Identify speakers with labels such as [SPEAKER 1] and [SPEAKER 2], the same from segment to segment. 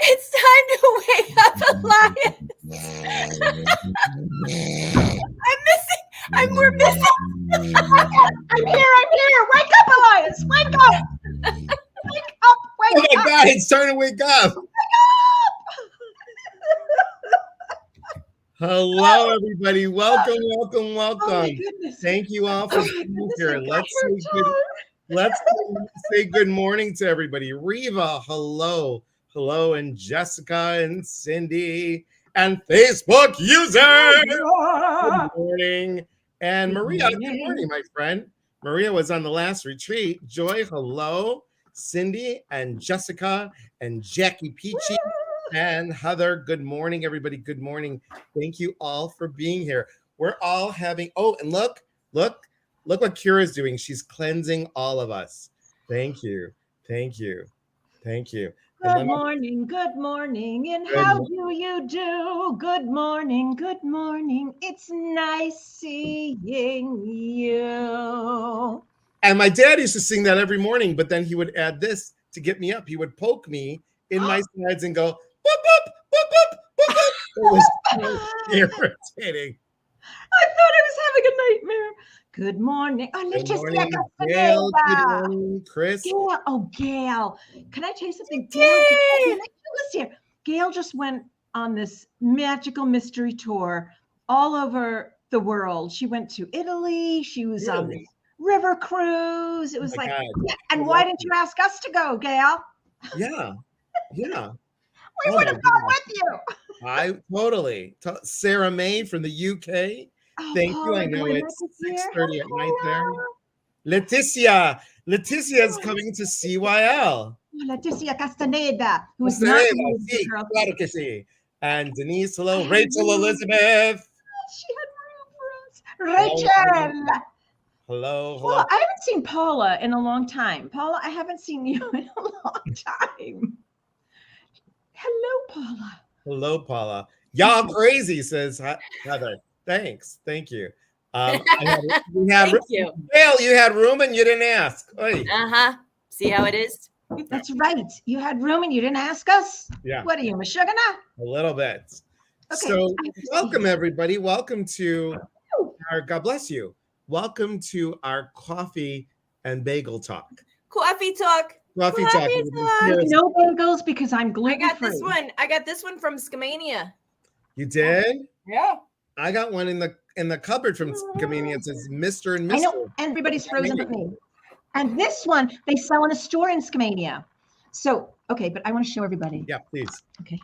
[SPEAKER 1] It's time to wake up, Elias. We're missing.
[SPEAKER 2] I'm here. Wake up, Elias. Wake up. Wake up.
[SPEAKER 3] Oh my God, it's time to wake up. Hello, everybody. Welcome.
[SPEAKER 2] Oh my goodness.
[SPEAKER 3] Thank you all for being here. Let's say good morning to everybody. Reva, hello. Hello, and Jessica and Cindy and Facebook user. Good morning. And Maria, good morning, my friend. Maria was on the last retreat. Joy, hello. Cindy and Jessica and Jackie Peachy and Heather. Good morning, everybody. Good morning. Thank you all for being here. We're all having, and look what Kyra is doing. She's cleansing all of us. Thank you.
[SPEAKER 2] Good morning, and how do you do? Good morning. It's nice seeing you.
[SPEAKER 3] And my dad used to sing that every morning, but then he would add this to get me up. He would poke me in my sides and go, boop, boop, boop, boop, boop, boop. It was so irritating.
[SPEAKER 2] I thought I was having a nightmare. Good morning.
[SPEAKER 3] Good morning, Gail. Good morning, Chris.
[SPEAKER 2] Gail. Oh, Gail. Can I tell you something? Gail just went on this magical mystery tour all over the world. She went to Italy. She was on this river cruise. It was and why didn't you ask us to go, Gail?
[SPEAKER 3] Yeah.
[SPEAKER 2] We would have gone with you.
[SPEAKER 3] I totally. Sarah May from the UK. Thank you. I know it's 6:30 at night there. Leticia is coming to CYL.
[SPEAKER 2] Leticia Castaneda, who's
[SPEAKER 3] Claro que sí. And Denise, hello. Rachel Elizabeth.
[SPEAKER 2] She had room for us. Rachel.
[SPEAKER 3] Hello.
[SPEAKER 2] Well, I haven't seen Paula in a long time. Paula, I haven't seen you in a long time. Hello, Paula.
[SPEAKER 3] Y'all crazy, says Heather. Thanks. Thank you.
[SPEAKER 1] Thank you.
[SPEAKER 3] Gail, you had room and you didn't ask.
[SPEAKER 1] See how it is?
[SPEAKER 2] That's right. You had room and you didn't ask us?
[SPEAKER 3] Yeah.
[SPEAKER 2] What are you, Meshuggah?
[SPEAKER 3] A little bit.
[SPEAKER 2] Okay.
[SPEAKER 3] So welcome, everybody. Welcome to our, God bless you. Welcome to our coffee and bagel talk.
[SPEAKER 1] Coffee talk.
[SPEAKER 3] Coffee talk.
[SPEAKER 2] No bagels because I'm gluten-free.
[SPEAKER 1] I got this one from Scamania.
[SPEAKER 3] You did?
[SPEAKER 1] Yeah.
[SPEAKER 3] I got one in the cupboard from Scamania. It says Mr. and Mr.
[SPEAKER 2] I know, everybody's frozen but me. And this one they sell in a store in Scamania. So, okay, but I want to show everybody.
[SPEAKER 3] Yeah, please.
[SPEAKER 2] Okay.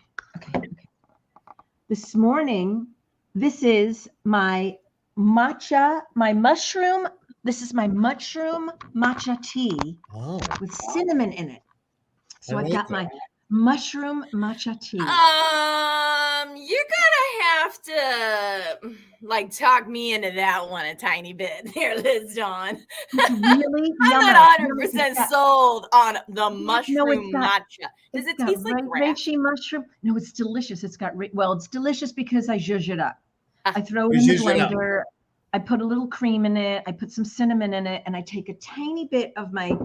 [SPEAKER 2] This morning, this is my mushroom matcha tea with cinnamon in it. So I've got my mushroom matcha tea.
[SPEAKER 1] You're gonna have to talk me into that one a tiny bit there, Liz Dawn.
[SPEAKER 2] Really?
[SPEAKER 1] I'm not 100% sold on the mushroom matcha. Does it taste like
[SPEAKER 2] reishi mushroom? No, it's delicious. It's delicious because I zhuzh it up. I throw it in the blender. I put a little cream in it. I put some cinnamon in it, and I take a tiny bit of my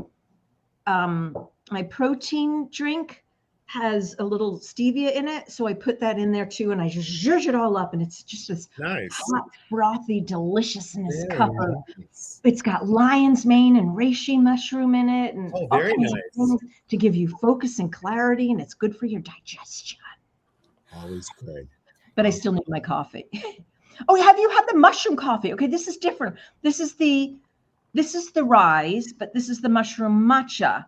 [SPEAKER 2] my protein drink. Has a little stevia in it, so I put that in there too, and I just zhuzh it all up, and it's just this hot, frothy deliciousness cup of. It's got lion's mane and reishi mushroom in it, and
[SPEAKER 3] very nice
[SPEAKER 2] to give you focus and clarity, and it's good for your digestion.
[SPEAKER 3] Always good.
[SPEAKER 2] But I still need my coffee. Oh, have you had the mushroom coffee? Okay, this is different. This is the rise, but this is the mushroom matcha.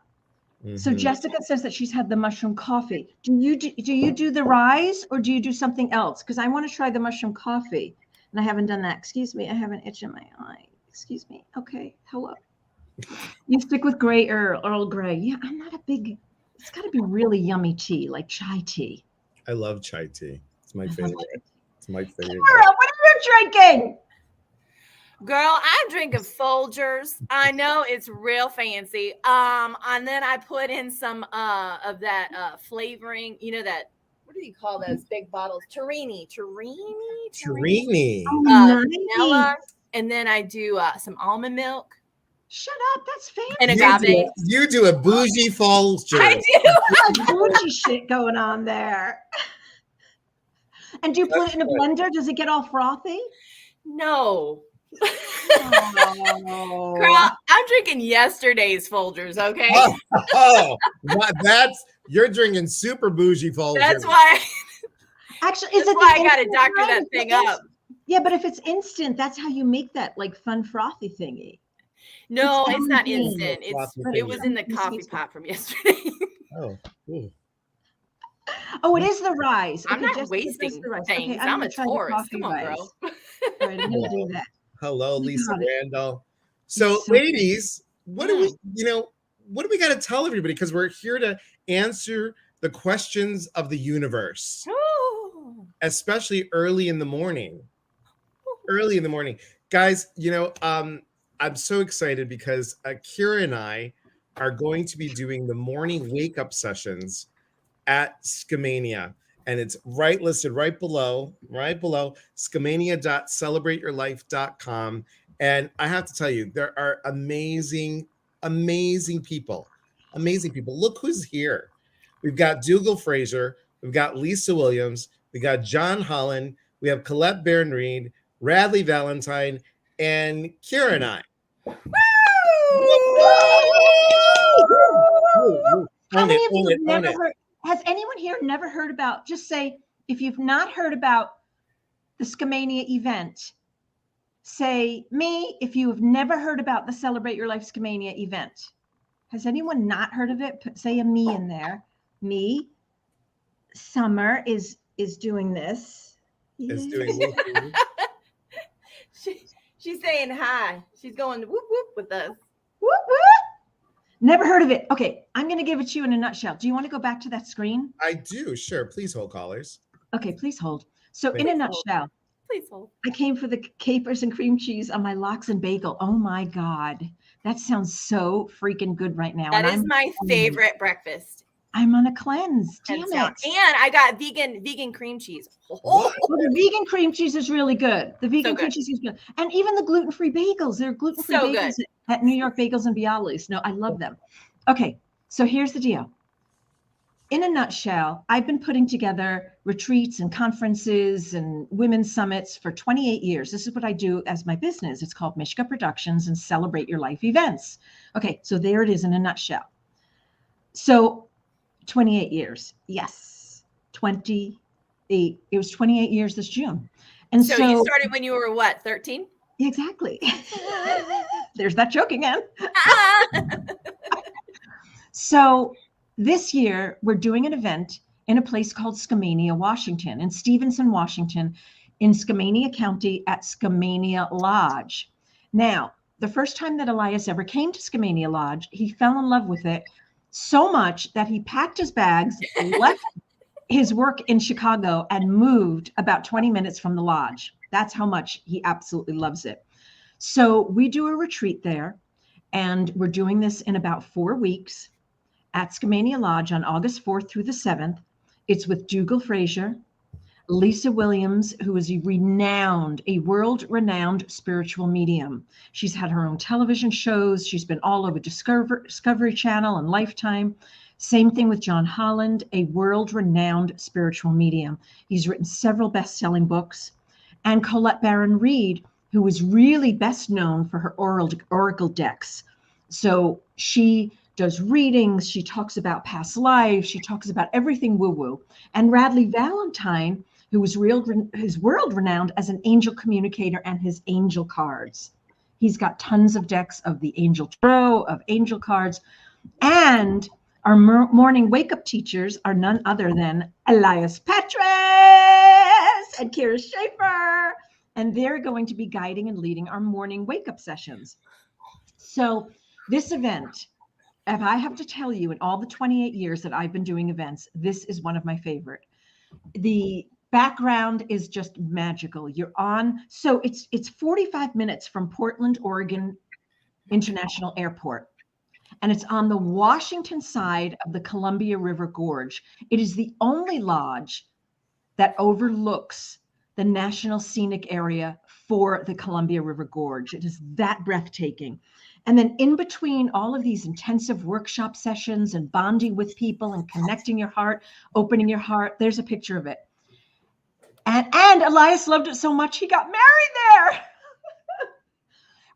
[SPEAKER 2] Mm-hmm. So Jessica says that she's had the mushroom coffee. Do you do the rise or do you do something else? Because I want to try the mushroom coffee, and I haven't done that. Excuse me, I have an itch in my eye. Excuse me. Okay, hello. You stick with Earl Grey. Yeah, I'm not a big. It's got to be really yummy tea, like chai tea.
[SPEAKER 3] I love chai tea. It's my favorite. It's my favorite.
[SPEAKER 2] Kyra, what are you drinking?
[SPEAKER 1] Girl, I'm drinking Folgers. I know it's real fancy. And then I put in some of that flavoring. You know that, what do you call those big bottles? Terrini.
[SPEAKER 2] Nice.
[SPEAKER 1] Vanilla. And then I do some almond milk.
[SPEAKER 2] Shut up. That's fancy.
[SPEAKER 1] And agave.
[SPEAKER 3] You do a bougie Folgers.
[SPEAKER 1] I do.
[SPEAKER 2] Bougie shit going on there. And do you put it in a blender? Does it get all frothy?
[SPEAKER 1] No.
[SPEAKER 2] Oh.
[SPEAKER 1] Girl, I'm drinking yesterday's Folgers, okay?
[SPEAKER 3] You're drinking super bougie Folgers.
[SPEAKER 1] That's why.
[SPEAKER 2] Actually,
[SPEAKER 1] That's why I got to doctor that thing up.
[SPEAKER 2] Yeah, but if it's instant, that's how you make that like fun frothy thingy.
[SPEAKER 1] No, it's not instant. It was in the coffee pot from yesterday.
[SPEAKER 2] Oh, it is the rise.
[SPEAKER 1] I'm not wasting things. Okay, I'm a Taurus. Come on, girl.
[SPEAKER 2] All right, I'm gonna do that.
[SPEAKER 3] Hello, Lisa Randall. So, ladies, what do we got to tell everybody? Because we're here to answer the questions of the universe, especially early in the morning. Early in the morning, guys. I'm so excited because Kyra and I are going to be doing the morning wake up sessions at Scamania. And it's listed right below, scamania.celebrateyourlife.com. And I have to tell you, there are amazing people. Look who's here. We've got Dougal Fraser. We've got Lisa Williams. We got John Holland. We have Colette Baron-Reed, Radley Valentine, and Kyra and I.
[SPEAKER 2] How many of you have never heard? Has anyone here never heard about? Just say if you've not heard about the Scamania event. Say me if you have never heard about the Celebrate Your Life Scamania event. Has anyone not heard of it? Say a me in there. Me. Summer is doing this.
[SPEAKER 3] Is doing this.
[SPEAKER 1] She's saying hi. She's going whoop whoop with us.
[SPEAKER 2] Whoop whoop. Never heard of it. Okay, I'm going to give it to you in a nutshell. Do you want to go back to that screen?
[SPEAKER 3] I do. Sure. Please hold, callers.
[SPEAKER 2] Okay, please hold. So in a nutshell,
[SPEAKER 1] please hold.
[SPEAKER 2] I came for the capers and cream cheese on my lox and bagel. Oh my God. That sounds so freaking good right now.
[SPEAKER 1] That is my favorite breakfast.
[SPEAKER 2] I'm on a cleanse. Damn it.
[SPEAKER 1] And I got vegan cream cheese.
[SPEAKER 2] Well, the vegan cream cheese is really good. The vegan cream cheese is good. And even the gluten-free bagels. They're gluten-free bagels at New York Bagels and Bialys. No, I love them. Okay, so here's the deal. In a nutshell, I've been putting together retreats and conferences and women's summits for 28 years. This is what I do as my business. It's called Mishka Productions and Celebrate Your Life Events. Okay, so there it is in a nutshell. So 28 years. Yes, 28. It was 28 years this June. And so
[SPEAKER 1] you started when you were what, 13?
[SPEAKER 2] Exactly. There's that joke again. So this year, we're doing an event in a place called Scamania, Washington, in Stevenson, Washington, in Scamania County at Scamania Lodge. Now, the first time that Elias ever came to Scamania Lodge, he fell in love with it so much that he packed his bags, left his work in Chicago, and moved about 20 minutes from the lodge. That's how much he absolutely loves it. So we do a retreat there, and we're doing this in about 4 weeks at Scamania Lodge on August 4th through the 7th. It's with Dougal Fraser, Lisa Williams, who is a world-renowned spiritual medium. She's had her own television shows. She's been all over Discovery Channel and Lifetime. Same thing with John Holland, a world-renowned spiritual medium. He's written several best-selling books. And Colette Baron-Reed, who is really best known for her oracle decks. So she does readings. She talks about past lives. She talks about everything woo-woo. And Radley Valentine, who is world-renowned as an angel communicator and his angel cards. He's got tons of decks of the angel tarot, of angel cards. And our morning wake-up teachers are none other than Elias and Krya Schaefer. And they're going to be guiding and leading our morning wake-up sessions. So this event, if I have to tell you, in all the 28 years that I've been doing events, this is one of my favorite. The background is just magical. You're on, so it's 45 minutes from Portland, Oregon International Airport. And it's on the Washington side of the Columbia River Gorge. It is the only lodge that overlooks the National Scenic Area for the Columbia River Gorge. It is that breathtaking. And then in between all of these intensive workshop sessions and bonding with people and connecting your heart, opening your heart, there's a picture of it. And Elias loved it so much, he got married there.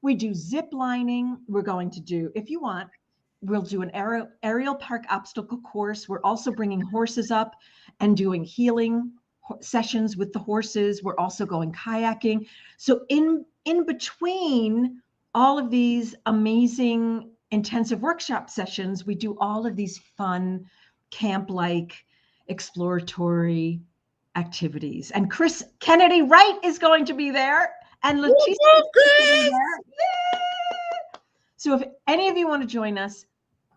[SPEAKER 2] We do zip lining. We're going to do, if you want, we'll do an aerial park obstacle course. We're also bringing horses up and doing healing sessions with the horses. We're also going kayaking. So in between all of these amazing intensive workshop sessions, we do all of these fun camp-like exploratory activities. And Chris Kennedy Wright is going to be there. And Leticia is there. So if any of you want to join us,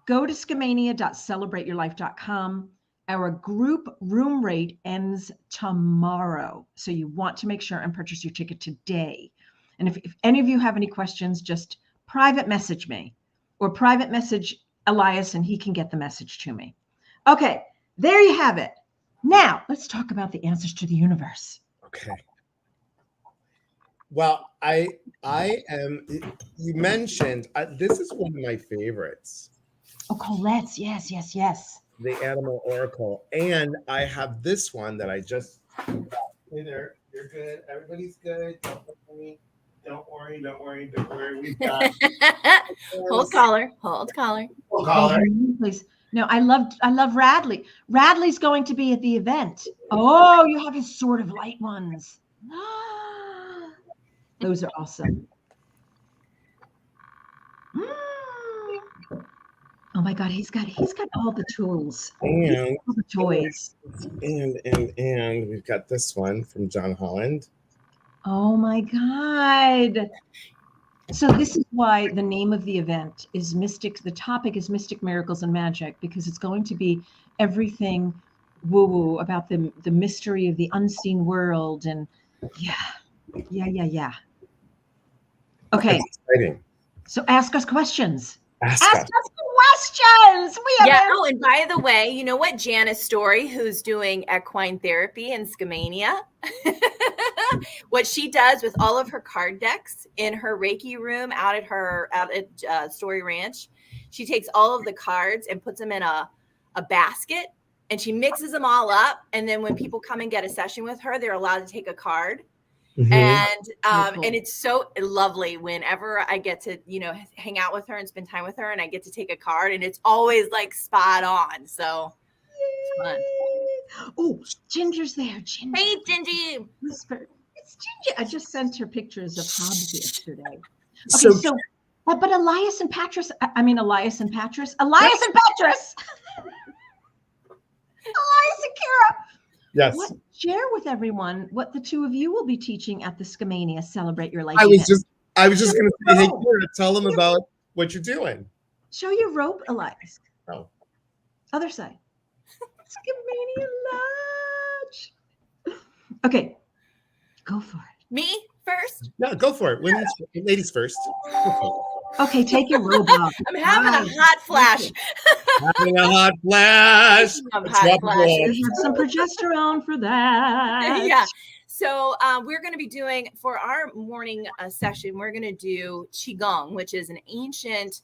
[SPEAKER 2] go to scamania.celebrateyourlife.com. Our group room rate ends tomorrow. So you want to make sure and purchase your ticket today. And if any of you have any questions, just private message me or private message Elias and he can get the message to me. Okay, there you have it. Now let's talk about the answers to the universe.
[SPEAKER 3] Okay. Well, I am, you mentioned, this is one of my favorites.
[SPEAKER 2] Oh, Colette's, yes.
[SPEAKER 3] The Animal Oracle. And I have this one that I just, hey there, you're good. Everybody's good. Don't worry. We've got
[SPEAKER 1] Hold collar.
[SPEAKER 2] Please. No, I love Radley. Radley's going to be at the event. Oh, you have his Sword of Light ones. Those are awesome. Oh my God, he's got all the tools.
[SPEAKER 3] And
[SPEAKER 2] all the toys.
[SPEAKER 3] And we've got this one from John Holland.
[SPEAKER 2] Oh my God. So this is why the name of the event is Mystic. The topic is Mystic Miracles and Magic, because it's going to be everything woo-woo about the mystery of the unseen world. And yeah. Okay.
[SPEAKER 3] That's exciting.
[SPEAKER 2] So ask us questions.
[SPEAKER 3] Ask
[SPEAKER 2] us questions.
[SPEAKER 1] Oh, and by the way, you know what? Janice Story, who's doing equine therapy in Scamania, what she does with all of her card decks in her Reiki room out at Story Ranch, she takes all of the cards and puts them in a basket, and she mixes them all up. And then when people come and get a session with her, they're allowed to take a card. Mm-hmm. And it's so lovely whenever I get to, hang out with her and spend time with her, and I get to take a card, and it's always like spot on. So it's fun.
[SPEAKER 2] Oh, Ginger's there. Ginger.
[SPEAKER 1] Hey, Gingy.
[SPEAKER 2] Whisper. It's Ginger. I just sent her pictures of Hobbs yesterday. Okay, so but Elias and Patris. Elias and Patris. Elias and Kyra.
[SPEAKER 3] Yes.
[SPEAKER 2] Share with everyone what the two of you will be teaching at the Scamania Celebrate Your Life.
[SPEAKER 3] I was just going to say, hey, Kyra, tell them about what you're doing.
[SPEAKER 2] Show your rope, Elias.
[SPEAKER 3] Oh.
[SPEAKER 2] Other side. Scamania Lodge. Okay. Go for it.
[SPEAKER 1] Me first?
[SPEAKER 3] Yeah, go for it. Ladies first.
[SPEAKER 2] Okay, take your robe off.
[SPEAKER 1] I'm having a hot flash.
[SPEAKER 3] Having a hot flash.
[SPEAKER 2] We have some progesterone for that.
[SPEAKER 1] Yeah. So we're going to be doing, for our morning session, we're going to do Qigong, which is an ancient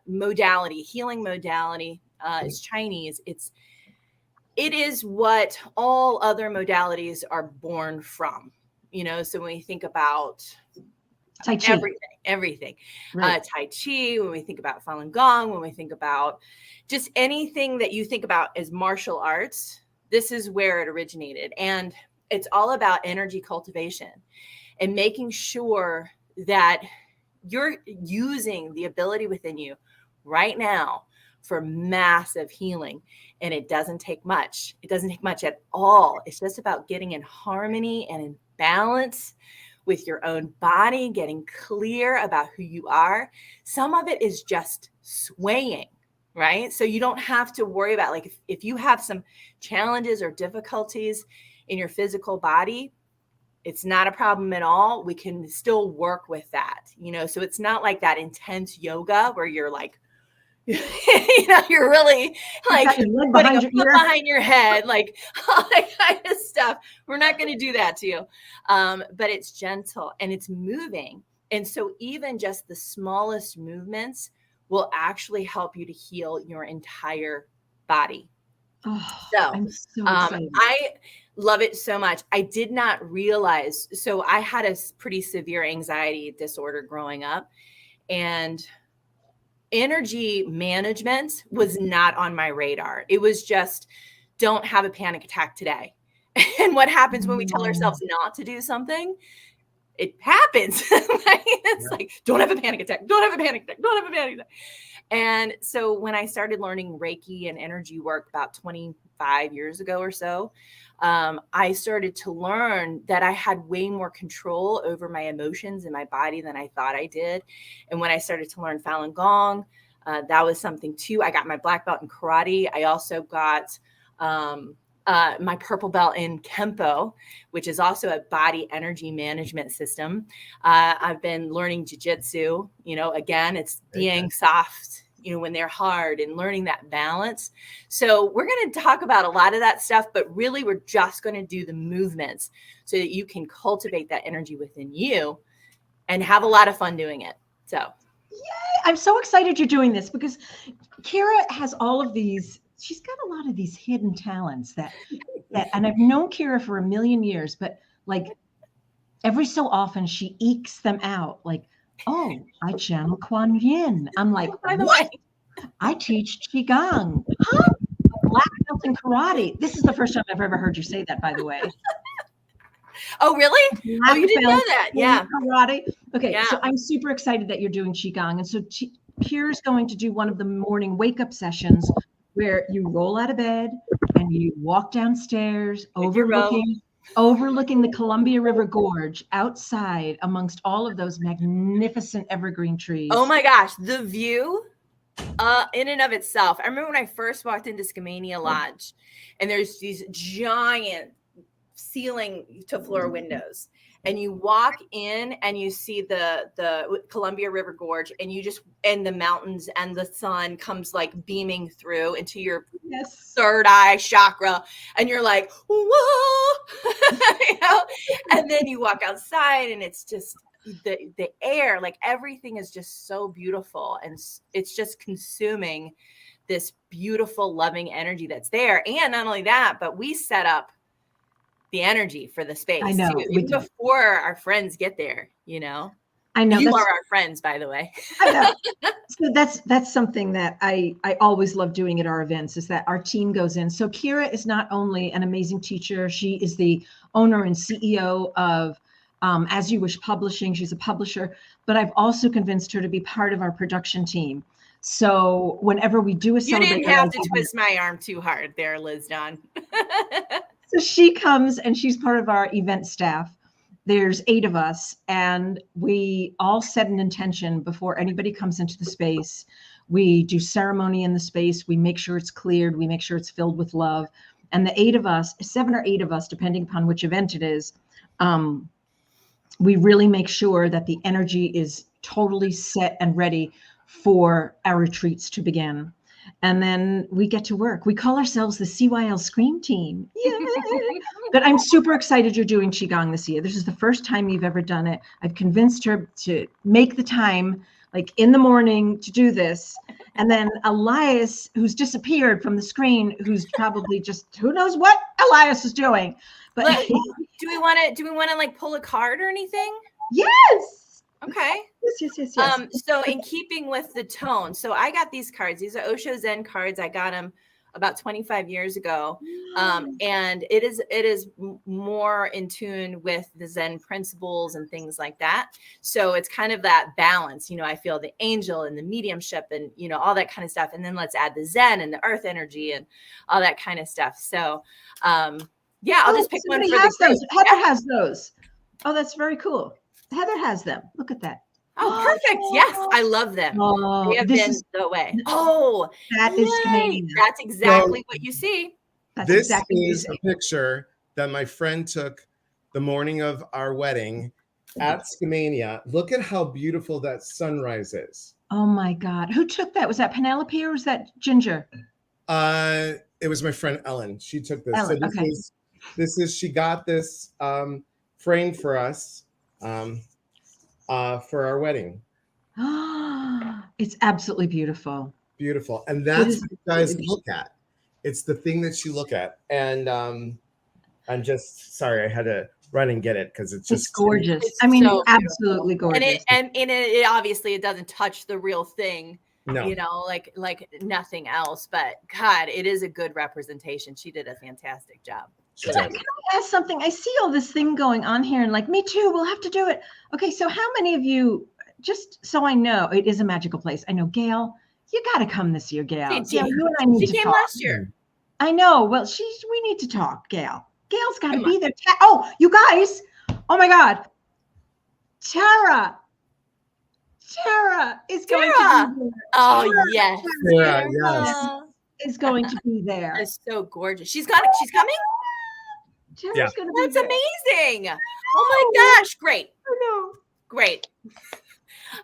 [SPEAKER 1] modality, healing modality. It's Chinese. It is what all other modalities are born from. So when we think about
[SPEAKER 2] Tai Chi.
[SPEAKER 1] Everything.
[SPEAKER 2] Right.
[SPEAKER 1] Tai Chi, when we think about Falun Gong, when we think about just anything that you think about as martial arts, this is where it originated. And it's all about energy cultivation and making sure that you're using the ability within you right now for massive healing. And it doesn't take much. It doesn't take much at all. It's just about getting in harmony and in balance with your own body, getting clear about who you are. Some of it is just swaying, right? So you don't have to worry about, like, if you have some challenges or difficulties in your physical body, it's not a problem at all. We can still work with that, so it's not like that intense yoga where you're like, you're really like putting a foot behind your head, like all that kind of stuff. We're not going to do that to you. But it's gentle and it's moving. And so even just the smallest movements will actually help you to heal your entire body.
[SPEAKER 2] Oh,
[SPEAKER 1] So
[SPEAKER 2] I'm so excited.
[SPEAKER 1] I love it so much. I did not realize. So I had a pretty severe anxiety disorder growing up, and energy management was not on my radar. It was just, don't have a panic attack today. And what happens when we tell ourselves not to do something? It happens. It's like, don't have a panic attack. Don't have a panic attack. Don't have a panic attack. And so when I started learning Reiki and energy work about 25 years ago or so, I started to learn that I had way more control over my emotions in my body than I thought I did. And when I started to learn Falun Gong, that was something too. I got my black belt in karate. I also got my purple belt in Kempo, which is also a body energy management system. I've been learning jiu-jitsu, again, it's being soft, when they're hard, and learning that balance. So we're going to talk about a lot of that stuff, but really we're just going to do the movements so that you can cultivate that energy within you and have a lot of fun doing it. So
[SPEAKER 2] yay, I'm so excited you're doing this, because Kyra has all of these. She's got a lot of these hidden talents that, and I've known Kyra for a million years, but like every so often she ekes them out. Like, oh, I channel Kuan Yin. I'm like,
[SPEAKER 1] by the
[SPEAKER 2] what?
[SPEAKER 1] way,
[SPEAKER 2] I teach Qigong. Huh? Black belt in karate. This is the first time I've ever heard you say that, by the way.
[SPEAKER 1] Oh, really? Oh, you didn't know that? Yeah.
[SPEAKER 2] Karate. Okay,
[SPEAKER 1] Yeah.
[SPEAKER 2] so I'm super excited that you're doing Qigong. And so Kyra's going to do one of the morning wake-up sessions where you roll out of bed and you walk downstairs overlooking the Columbia River Gorge outside amongst all of those magnificent evergreen trees.
[SPEAKER 1] Oh my gosh, the view in and of itself. I remember when I first walked into Skamania Lodge, and there's these giant ceiling to floor windows, and you walk in and you see the Columbia River Gorge, and the mountains, and the sun comes like beaming through into your third eye chakra, and you're like, whoa. And then you walk outside and it's just the air, like everything is just so beautiful, and it's just consuming this beautiful loving energy that's there. And not only that, but we set up the energy for the space.
[SPEAKER 2] I know,
[SPEAKER 1] too, even before our friends get there.
[SPEAKER 2] I know,
[SPEAKER 1] you are our friends, by the way.
[SPEAKER 2] I know. So that's something that I always love doing at our events, is that our team goes in. So Kyra is not only an amazing teacher, she is the owner and CEO of As You Wish Publishing. She's a publisher, but I've also convinced her to be part of our production team. So whenever we do a celebration,
[SPEAKER 1] you didn't have to twist my arm too hard there, Liz Dawn.
[SPEAKER 2] So she comes and she's part of our event staff. There's 8 of us, and we all set an intention before anybody comes into the space. We do ceremony in the space. We make sure it's cleared. We make sure it's filled with love. And the 8 of us, 7 or 8 of us, depending upon which event it is, we really make sure that the energy is totally set and ready for our retreats to begin. And then we get to work. We call ourselves the CYL Scream Team. Yay! But I'm super excited you're doing Qigong this year. This is the first time you've ever done it. I've convinced her to make the time, like in the morning, to do this. And then Elias, who's disappeared from the screen, who's probably just, who knows what Elias is doing. But
[SPEAKER 1] do we want to like pull a card or anything?
[SPEAKER 2] Yes.
[SPEAKER 1] Okay.
[SPEAKER 2] Yes.
[SPEAKER 1] So in keeping with the tone, so I got these cards. These are Osho Zen cards. I got them about 25 years ago. And it is more in tune with the Zen principles and things like that. So it's kind of that balance, I feel the angel and the mediumship and, all that kind of stuff. And then let's add the Zen and the earth energy and all that kind of stuff. So, I'll just pick one for
[SPEAKER 2] those. Heather has those. Oh, that's very cool. Heather has them. Look at that.
[SPEAKER 1] Oh, perfect. Yes, I love them.
[SPEAKER 2] Oh,
[SPEAKER 1] they have been the way. Oh,
[SPEAKER 2] that is amazing.
[SPEAKER 1] That's exactly what you see.
[SPEAKER 3] This is a picture that my friend took the morning of our wedding at Skamania. Look at how beautiful that sunrise is.
[SPEAKER 2] Oh my God. Who took that? Was that Penelope or was that Ginger?
[SPEAKER 3] It was my friend Ellen. She took this.
[SPEAKER 2] Ellen,
[SPEAKER 3] so she got this framed for us. for our wedding.
[SPEAKER 2] It's absolutely beautiful.
[SPEAKER 3] Beautiful. And that's what you guys look at. It's the thing that you look at. And I'm just sorry, I had to run and get it because it's
[SPEAKER 2] gorgeous.
[SPEAKER 1] It's
[SPEAKER 2] I mean,
[SPEAKER 1] so
[SPEAKER 2] it's absolutely gorgeous.
[SPEAKER 1] And it obviously it doesn't touch the real thing.
[SPEAKER 3] No.
[SPEAKER 1] You know, like nothing else. But God, it is a good representation. She did a fantastic job.
[SPEAKER 2] Can I ask something? I see all this thing going on here, and like, me too. We'll have to do it. Okay, so how many of you? Just so I know, it is a magical place. I know, Gail. You got to come this year, Gail.
[SPEAKER 1] She
[SPEAKER 2] Yeah, you and I need to
[SPEAKER 1] came
[SPEAKER 2] talk.
[SPEAKER 1] last year.
[SPEAKER 2] I know. Well, we need to talk, Gail. Gail's got to be there. Oh, you guys. Oh my God. Tara is going to be there.
[SPEAKER 1] Oh, yes.
[SPEAKER 3] Tara
[SPEAKER 2] is going to be there.
[SPEAKER 1] It's so gorgeous. She's coming?
[SPEAKER 2] Tara's going to be
[SPEAKER 1] That's
[SPEAKER 2] there.
[SPEAKER 1] amazing. Oh my gosh. Great.
[SPEAKER 2] I know.
[SPEAKER 1] Great.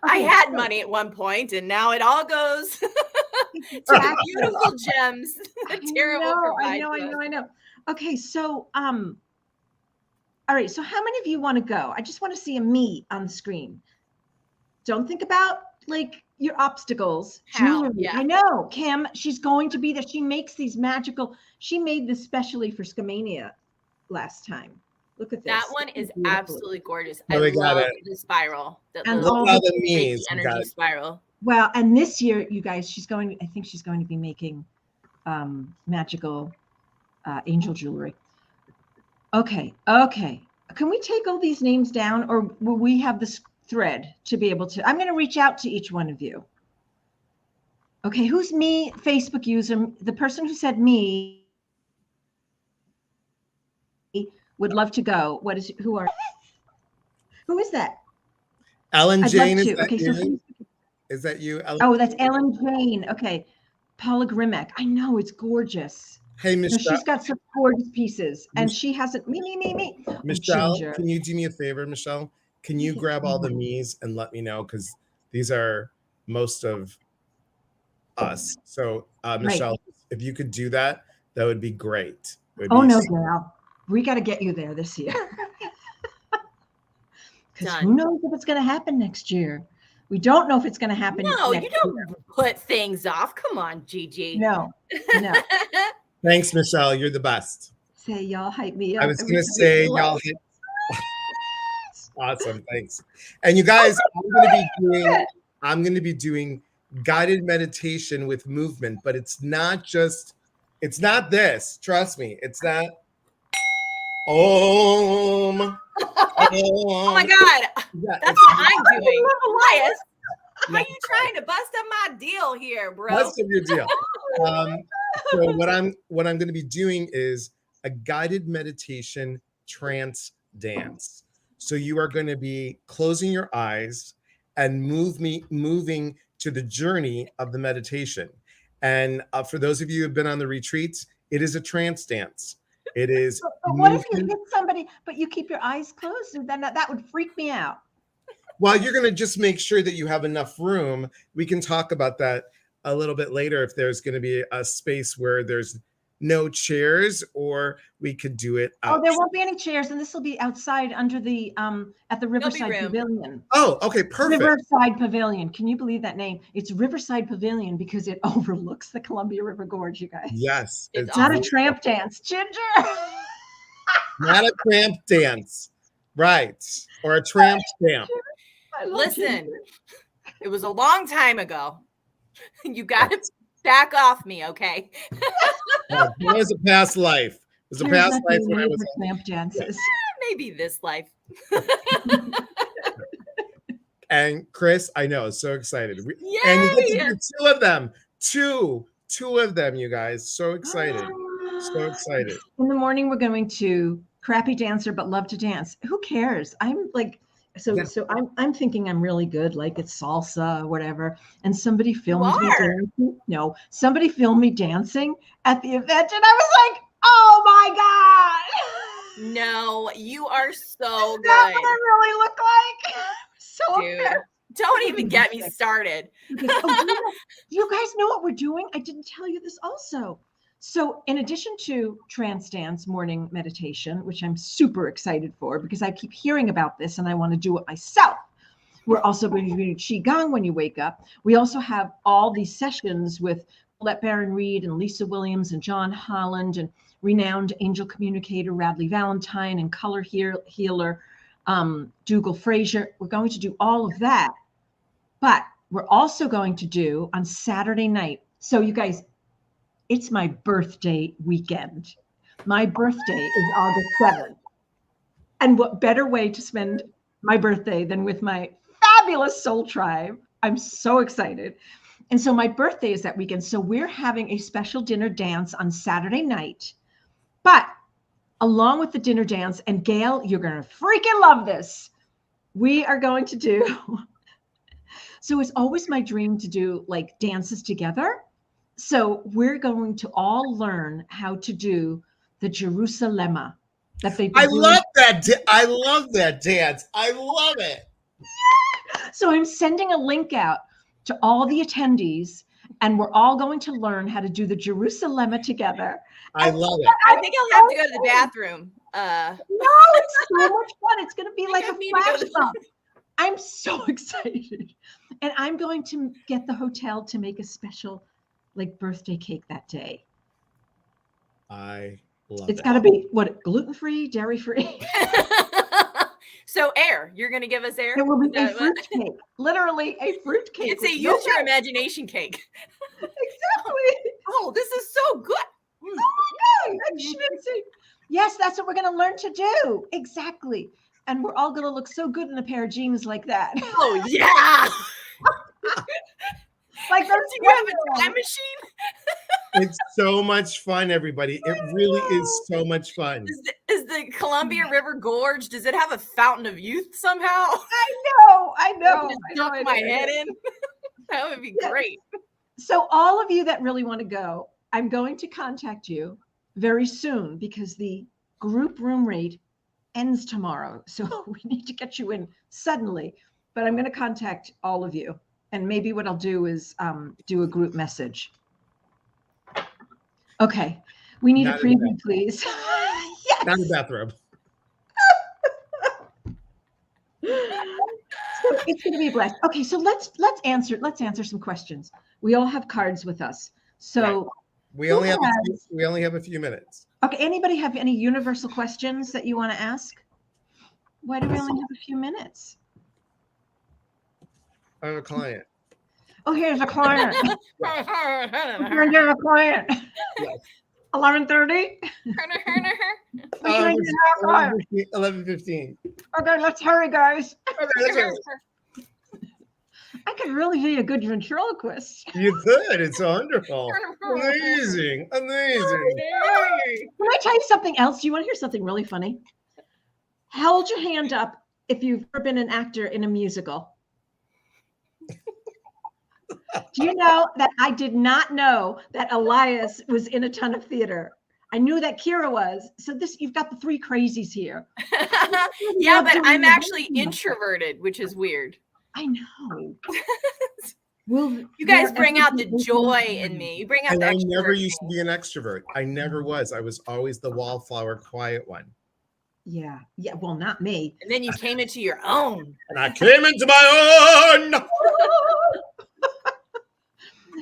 [SPEAKER 2] Okay,
[SPEAKER 1] I had money at one point, and now it all goes to the beautiful gems that Tara will provide.
[SPEAKER 2] I know. Okay, so all right. So how many of you want to go? I just want to see a me on the screen. Don't think about like your obstacles. Jewelry.
[SPEAKER 1] Yeah.
[SPEAKER 2] I know, Kim. She's going to be there. She makes these magical. She made this specially for Scamania last time. Look at this.
[SPEAKER 1] That one is absolutely gorgeous.
[SPEAKER 3] Oh,
[SPEAKER 1] I love the spiral.
[SPEAKER 2] And
[SPEAKER 3] look how the knees
[SPEAKER 1] energy spiral.
[SPEAKER 2] Well, and this year, you guys, I think she's going to be making magical angel jewelry. Okay. Can we take all these names down, or will we have this thread to be able to? I'm going to reach out to each one of you. Okay, who's me? Facebook user. The person who said me would love to go. Who is that?
[SPEAKER 3] Ellen Jane, is
[SPEAKER 2] that
[SPEAKER 3] that you? Ellen?
[SPEAKER 2] Oh, that's Ellen Jane. Okay. Paula Grimek. I know, it's gorgeous.
[SPEAKER 3] Hey, Michelle.
[SPEAKER 2] No, she's got some gorgeous pieces, and she hasn't. Me.
[SPEAKER 3] Michelle, can you do me a favor, Michelle? Can you grab all the me's and let me know, because these are most of us. So, Michelle, if you could do that, that would be great.
[SPEAKER 2] No, girl. We got to get you there this year. Because who knows if it's going to happen next year? We don't know if it's going to happen.
[SPEAKER 1] No, you don't put things off. Come on, Gigi.
[SPEAKER 2] No.
[SPEAKER 3] Thanks, Michelle. You're the best.
[SPEAKER 2] Say y'all hype me up.
[SPEAKER 3] I was going to say y'all hype. Awesome. Thanks. And you guys, I'm going to be doing guided meditation with movement, but it's not this. Trust me. It's not. Oh
[SPEAKER 1] my God. That's what I'm doing. Elias, how are you trying to bust up my deal here, bro?
[SPEAKER 3] Bust up your deal. So what I'm going to be doing is a guided meditation trance dance. So you are going to be closing your eyes and moving to the journey of the meditation. And for those of you who have been on the retreats, it is a trance dance. It is.
[SPEAKER 2] But what if you hit somebody, but you keep your eyes closed? And then that would freak me out.
[SPEAKER 3] Well, you're going to just make sure that you have enough room. We can talk about that a little bit later if there's going to be a space where there's no chairs, or we could do it outside.
[SPEAKER 2] Oh, there won't be any chairs, and this will be outside under the at the Riverside Pavilion.
[SPEAKER 3] Oh, okay, perfect.
[SPEAKER 2] Riverside Pavilion. Can you believe that name? It's Riverside Pavilion because it overlooks the Columbia River Gorge, you guys.
[SPEAKER 3] Yes.
[SPEAKER 2] It's not a tramp dance, Ginger.
[SPEAKER 3] Not a tramp dance. Right. Or a tramp stamp.
[SPEAKER 1] Listen, it was a long time ago. You got to back off me, okay?
[SPEAKER 3] It was a past life. It was a past life when I was
[SPEAKER 2] tramp dances.
[SPEAKER 1] Maybe this life.
[SPEAKER 3] And Chris, I know, so excited.
[SPEAKER 1] Yay!
[SPEAKER 3] And you get to do two of them. Two of them, you guys. So excited. So excited.
[SPEAKER 2] In the morning, we're going to crappy dancer, but love to dance. Who cares? I'm like, so I'm thinking I'm really good, like it's salsa or whatever. And somebody filmed me dancing. No, somebody filmed me dancing at the event, and I was like, oh my God.
[SPEAKER 1] No, you are so good.
[SPEAKER 2] That's what I really look like. So
[SPEAKER 1] dude, don't even get me started.
[SPEAKER 2] Do you guys know what we're doing? I didn't tell you this also. So in addition to trance dance morning meditation, which I'm super excited for because I keep hearing about this and I want to do it myself, We're also going to do Qigong when you wake up. We also have all these sessions with Paulette Barron-Reed and Lisa Williams and John Holland and renowned angel communicator Radley Valentine and color healer Dougal Fraser. We're going to do all of that. But we're also going to do on Saturday night. So you guys, it's my birthday weekend. My birthday is August 7th. And what better way to spend my birthday than with my fabulous soul tribe? I'm so excited. And so my birthday is that weekend. So we're having a special dinner dance on Saturday night. But along with the dinner dance, and Gail, you're going to freaking love this. We are going to do, so it's always my dream to do like dances together. So we're going to all learn how to do the Jerusalem that they.
[SPEAKER 3] I love that. I love that dance. I love it.
[SPEAKER 2] So I'm sending a link out to all the attendees, and we're all going to learn how to do the Jerusalem together.
[SPEAKER 3] I love it.
[SPEAKER 1] I think I'll have to go to the bathroom.
[SPEAKER 2] No, it's so much fun. It's going to be like a flash mob. I'm so excited. And I'm going to get the hotel to make a special like birthday cake that day.
[SPEAKER 3] I love
[SPEAKER 2] It's got to be gluten-free, dairy-free.
[SPEAKER 1] So air, you're going to give us air?
[SPEAKER 2] It will be a fruit cake, literally a fruit cake.
[SPEAKER 1] It's a use your imagination cake.
[SPEAKER 2] Exactly.
[SPEAKER 1] Oh, this is so good.
[SPEAKER 2] Oh my God, I shouldn't say. Yes, that's what we're going to learn to do. Exactly. And we're all going to look so good in a pair of jeans like that.
[SPEAKER 1] Oh, yeah.
[SPEAKER 2] Like those.
[SPEAKER 1] Do you have a time machine?
[SPEAKER 3] It's so much fun, everybody. It really is so much fun.
[SPEAKER 1] Is the Columbia River Gorge, does it have a fountain of youth somehow?
[SPEAKER 2] I know.
[SPEAKER 1] Just dunk my head in. That would be great.
[SPEAKER 2] So all of you that really want to go, I'm going to contact you very soon because the group room rate ends tomorrow. So we need to get you in suddenly, but I'm going to contact all of you. And maybe what I'll do is do a group message. Okay. We need a preview, please. Yes.
[SPEAKER 3] Not a bathroom.
[SPEAKER 2] So it's going to be a blast. Okay, so let's answer some questions. We all have cards with us. So
[SPEAKER 3] we only have a few minutes.
[SPEAKER 2] Okay, anybody have any universal questions that you want to ask? Why do we only have a few minutes?
[SPEAKER 3] I have a client.
[SPEAKER 2] Oh, here's a client. Here's a client.
[SPEAKER 3] Yes.
[SPEAKER 2] 11:30.
[SPEAKER 3] 11:15.
[SPEAKER 2] Okay, let's hurry, guys.
[SPEAKER 3] Okay, let's go.
[SPEAKER 2] I could really be a good ventriloquist.
[SPEAKER 3] You could. It's wonderful. Amazing. Amazing.
[SPEAKER 2] Can I tell you something else? Do you want to hear something really funny? Hold your hand up if you've ever been an actor in a musical. Do you know that I did not know that Elias was in a ton of theater? I knew that Kyra was. So you've got the three crazies here.
[SPEAKER 1] Yeah, but I'm actually introverted, which is weird.
[SPEAKER 2] I know.
[SPEAKER 1] You guys bring out the joy in me. You bring out the
[SPEAKER 3] I never used to be an extrovert. I never was. I was always the wallflower, quiet one.
[SPEAKER 2] Yeah. Yeah. Well, not me.
[SPEAKER 1] And then you came into your own.
[SPEAKER 3] And I came into my own.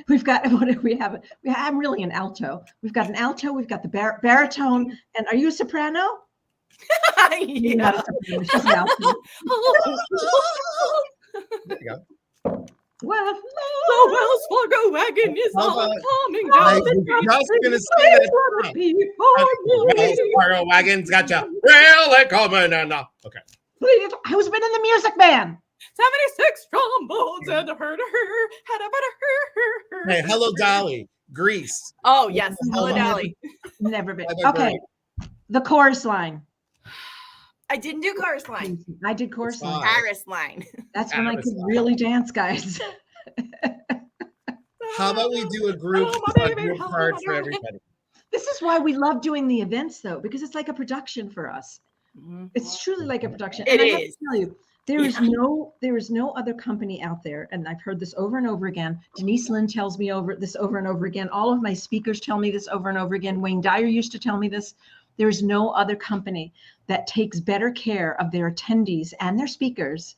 [SPEAKER 2] We've got, what do we have? I'm really an alto. We've got an alto. We've got the baritone. And are you a soprano? You're not a soprano. She's an alto.
[SPEAKER 3] There you go.
[SPEAKER 2] Well,
[SPEAKER 1] the Wells Fargo wagon is all coming down.
[SPEAKER 3] I was just going to say that. Wells Fargo wagon's got you really coming in. Okay.
[SPEAKER 2] Please, who's been in the music band?
[SPEAKER 1] 76 trombones and a her.
[SPEAKER 3] Hey, hello, Dolly. Grease.
[SPEAKER 1] Oh, yes. Hello, Dolly.
[SPEAKER 2] Never been. Okay. The chorus line.
[SPEAKER 1] I didn't do chorus line.
[SPEAKER 2] I did chorus line.
[SPEAKER 1] Chorus line.
[SPEAKER 2] That's when I could really dance, guys.
[SPEAKER 3] How about we do a group card for everybody?
[SPEAKER 2] This is why we love doing the events, though, because it's like a production for us. It's truly like a production.
[SPEAKER 1] It
[SPEAKER 2] and
[SPEAKER 1] is.
[SPEAKER 2] I have to tell you, there is no other company out there, and I've heard this over and over again. Denise Lynn tells me this over and over again. All of my speakers tell me this over and over again. Wayne Dyer used to tell me this. There is no other company that takes better care of their attendees and their speakers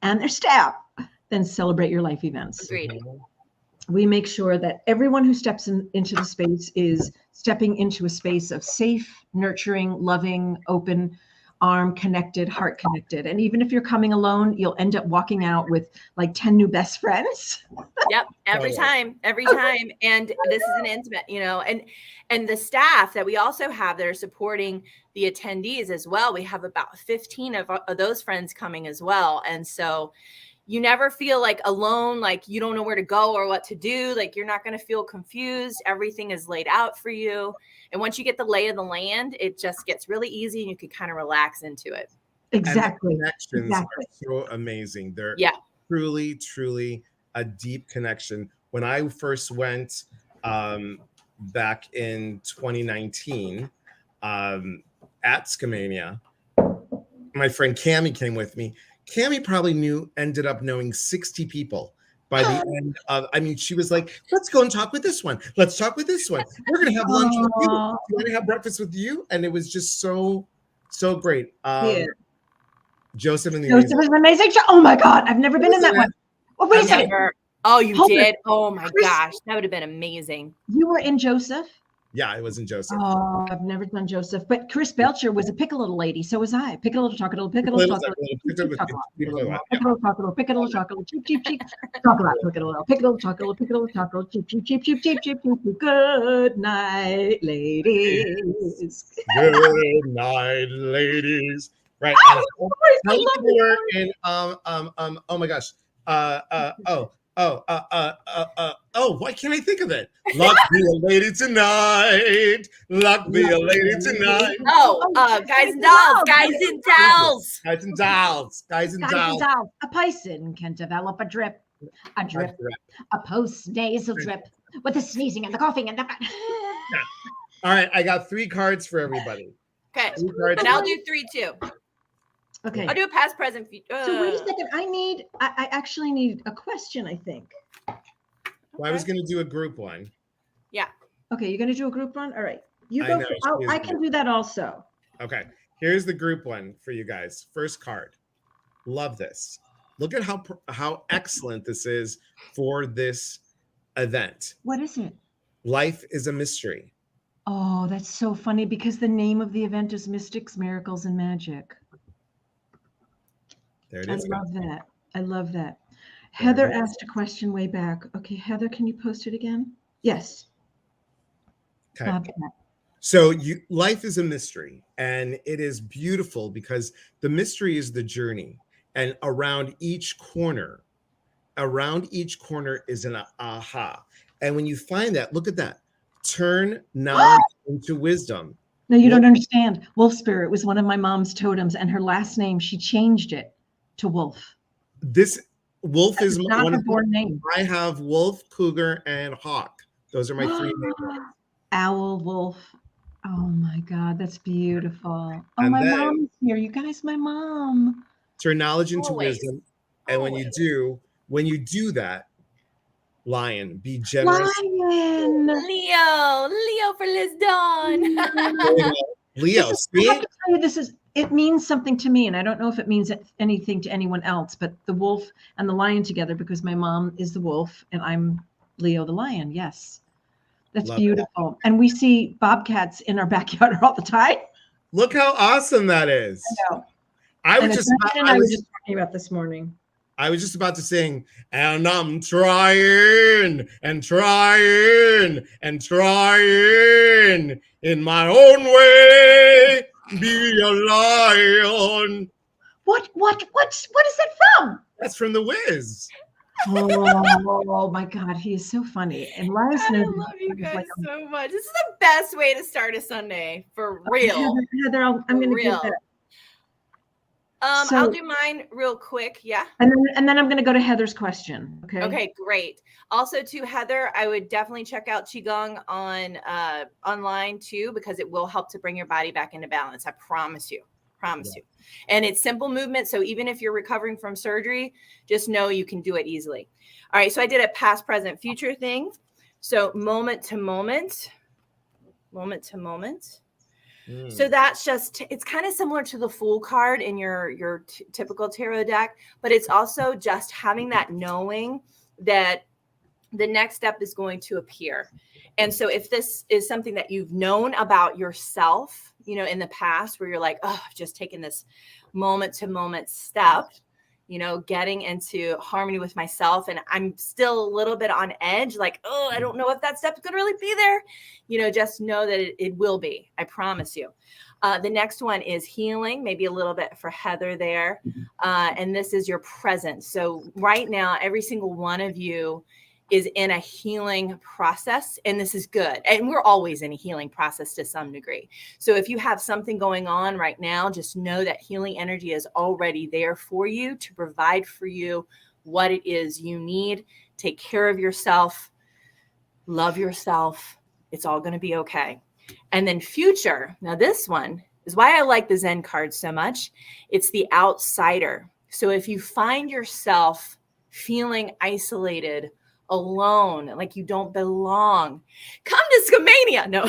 [SPEAKER 2] and their staff, then celebrate your life events.
[SPEAKER 1] Agreed.
[SPEAKER 2] We make sure that everyone who steps into the space is stepping into a space of safe, nurturing, loving, open, arm connected, heart connected. And even if you're coming alone, you'll end up walking out with like 10 new best friends.
[SPEAKER 1] Yep. Every time. And this is an intimate, and the staff that we also have that are supporting the attendees as well. We have about 15 of those friends coming as well. And so you never feel like alone, like you don't know where to go or what to do. Like you're not going to feel confused. Everything is laid out for you. And once you get the lay of the land, it just gets really easy and you can kind of relax into it.
[SPEAKER 2] Exactly.
[SPEAKER 3] And the connections are so amazing. They're truly, truly a deep connection. When I first went back in 2019 at Scamania, my friend Cammie came with me. Cammie probably ended up knowing 60 people by the end of, she was like, let's go and talk with this one. Let's talk with this one. We're going to have lunch with you. We're going to have breakfast with you. And it was just so great. Joseph and the
[SPEAKER 2] Joseph is an amazing show. Oh my God. I've never been in that one. Oh, wait a second.
[SPEAKER 1] Oh, you did? Oh my gosh. That would have been amazing.
[SPEAKER 2] You were in Joseph?
[SPEAKER 3] Yeah, it was in Joseph.
[SPEAKER 2] Oh, I've never done Joseph. But Chris Belcher was a pick a little lady. So was I. Pick a little chocolate, pick a little chocolate. Pick a little chocolate, pick a little chocolate, cheap, cheap, cheap. Chocolate, pick a little chocolate, pick a little chocolate, cheap, cheap, cheap, cheap, cheap, cheap, cheap. Good night, ladies.
[SPEAKER 3] Good night, ladies. Right. Oh my gosh. Why can't I think of it? Luck be a lady tonight. Luck be a lady tonight.
[SPEAKER 1] Guys and dolls. Guys and dolls.
[SPEAKER 3] Guys and dolls. Guys and dolls.
[SPEAKER 2] A Python can develop a drip, a post-nasal drip with the sneezing and the coughing and the...
[SPEAKER 3] All right, I got 3 cards for everybody.
[SPEAKER 1] Okay, and I'll do 3 too.
[SPEAKER 2] Okay.
[SPEAKER 1] I'll do a past, present, future.
[SPEAKER 2] So wait a second. I actually need a question, I think.
[SPEAKER 3] Well, I was going to do a group one.
[SPEAKER 1] Yeah.
[SPEAKER 2] Okay, you're going to do a group one? All right. You go. I can do that also.
[SPEAKER 3] Okay. Here's the group one for you guys. First card. Love this. Look at how excellent this is for this event.
[SPEAKER 2] What is it?
[SPEAKER 3] Life is a mystery.
[SPEAKER 2] Oh, that's so funny because the name of the event is Mystics, Miracles, and Magic.
[SPEAKER 3] There it is.
[SPEAKER 2] I love that. Heather asked a question way back. Okay, Heather, can you post it again? Yes.
[SPEAKER 3] Okay. So life is a mystery, and it is beautiful because the mystery is the journey, and around each corner is an aha. And when you find that, look at that. Turn knowledge into wisdom.
[SPEAKER 2] No, you don't understand. Wolf Spirit was one of my mom's totems, and her last name, she changed it to Wolf.
[SPEAKER 3] This Wolf is
[SPEAKER 2] not a born name.
[SPEAKER 3] I have Wolf, Cougar, and Hawk. Those are my 3 names.
[SPEAKER 2] Owl, Wolf. Oh my God, that's beautiful. Oh,
[SPEAKER 3] And
[SPEAKER 2] my mom's here. You guys, my mom.
[SPEAKER 3] Turn knowledge into wisdom. And when you do that, Lion, be generous.
[SPEAKER 2] Lion.
[SPEAKER 1] Leo for Liz Dawn.
[SPEAKER 3] Leo, see?
[SPEAKER 2] I have to tell you, it means something to me, and I don't know if it means anything to anyone else, but the wolf and the lion together, because my mom is the wolf and I'm Leo the lion. Yes. That's beautiful. That. And we see bobcats in our backyard all the time.
[SPEAKER 3] Look how awesome that is.
[SPEAKER 2] I know.
[SPEAKER 3] I was just
[SPEAKER 2] talking about this morning.
[SPEAKER 3] I was just about to sing, and I'm trying and trying and trying in my own way, be a lion.
[SPEAKER 2] What is that from?
[SPEAKER 3] That's from The Wiz.
[SPEAKER 2] Oh my God, he is so funny. And Elias knows.
[SPEAKER 1] I love you guys so much. This is the best way to start a Sunday, for real.
[SPEAKER 2] Heather, I'm going to give that.
[SPEAKER 1] I'll do mine real quick. Yeah.
[SPEAKER 2] And then I'm going to go to Heather's question. Okay.
[SPEAKER 1] Okay, great. Also to Heather, I would definitely check out Qigong on online too, because it will help to bring your body back into balance. I promise you. You. And it's simple movement. So even if you're recovering from surgery, just know you can do it easily. All right. So I did a past, present, future thing. So moment to moment. So that's just, it's kind of similar to the Fool card in your typical tarot deck, but it's also just having that knowing that the next step is going to appear. And so if this is something that you've known about yourself, you know, in the past where you're like, oh, I've just taken this moment to moment step, you know, getting into harmony with myself, and I'm still a little bit on edge, like, oh, I don't know if that step's going to really be there. You know, just know that it will be. I promise you. The next one is healing, maybe a little bit for Heather there. And this is your presence. So right now, every single one of you is in a healing process, and this is good. And we're always in a healing process to some degree. So if you have something going on right now, just know that healing energy is already there for you to provide for you what it is you need. Take care of yourself, love yourself. It's all going to be okay. And then future. Now this one is why I like the Zen card so much. It's the outsider. So if you find yourself feeling isolated, alone, like you don't belong, come to Scamania. No.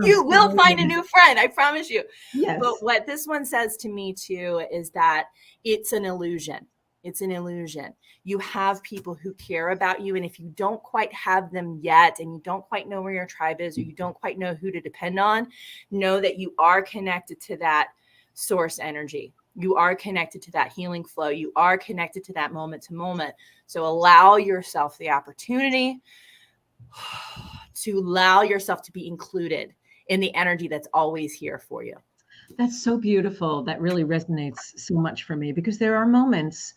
[SPEAKER 1] You will find a new friend, I promise you. Yes. But what this one says to me too is that it's an illusion. It's an illusion. You have people who care about you, and if you don't quite have them yet, and you don't quite know where your tribe is, or you don't quite know who to depend on, know that you are connected to that source energy. You are connected to that healing flow. You are connected to that moment to moment. So allow yourself the opportunity to allow yourself to be included in the energy that's always here for you.
[SPEAKER 2] That's so beautiful. That really resonates so much for me, because there are moments,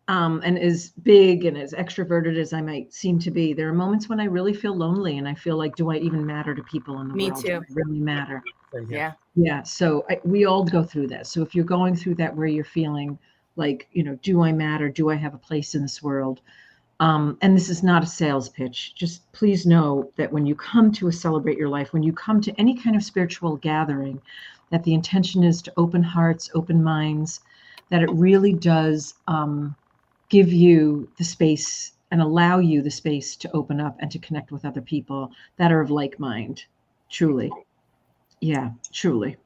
[SPEAKER 2] and as big and as extroverted as I might seem to be, there are moments when I really feel lonely, and I feel like, do I even matter to people in the world?
[SPEAKER 1] Me too.
[SPEAKER 2] Do I really matter?
[SPEAKER 1] Yeah.
[SPEAKER 2] Yeah. So we all go through that. So if you're going through that, where you're feeling like, you know, do I matter? Do I have a place in this world? And this is not a sales pitch. Just please know that when you come to Celebrate Your Life, when you come to any kind of spiritual gathering, that the intention is to open hearts, open minds, that it really does give you the space and allow you the space to open up and to connect with other people that are of like mind, truly. Yeah, truly.